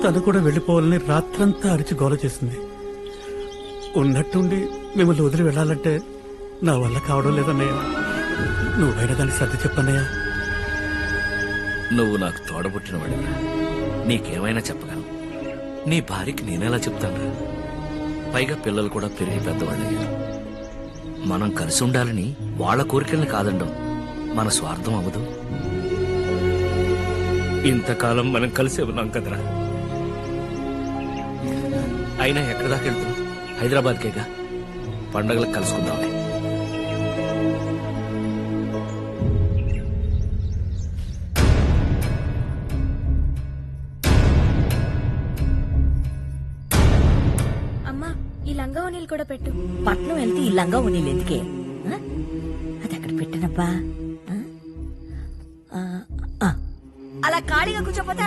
తను కూడా వెళ్ళిపోవాలని రాత్రంతా అరిచి గోల చేసింది. ఉన్నట్టుండి మిమ్మల్ని వదిలి వెళ్ళాలంటే నా వల్ల కావడం లేదన్నయ్య. నువ్వైనా దానికి సర్ది చెప్పన్నయ్యా. నువ్వు నాకు తోడబుట్టిన వాడిరా, నీకేమైనా చెప్పగలను. నీ భార్యకి నేనెలా చెప్తాను? పైగా పిల్లలు కూడా పెరిగి పెద్దవాళ్ళయ్యారు. మనం కలిసి ఉండాలని వాళ్ళ కోరికల్ని కాదండం మన స్వార్థం అవ్వదు. ఇంతకాలం మనం కలిసి ఉన్నాం కదరా. అయినా ఎక్కడి దాకా వెళ్తున్నాం? హైదరాబాద్కేగా. పండగలకు కలుసుకుందాంలే. అమ్మా, ఈ లంగా ఓనీలు కూడా పెట్టు. పట్నం వెళ్తే ఈ లంగా ఉన్నీళ్ళు ఎందుకే? ఆ? అది అక్కడ పెట్టనబ్బా. అలా ఖాళీగా కూర్చోపోతే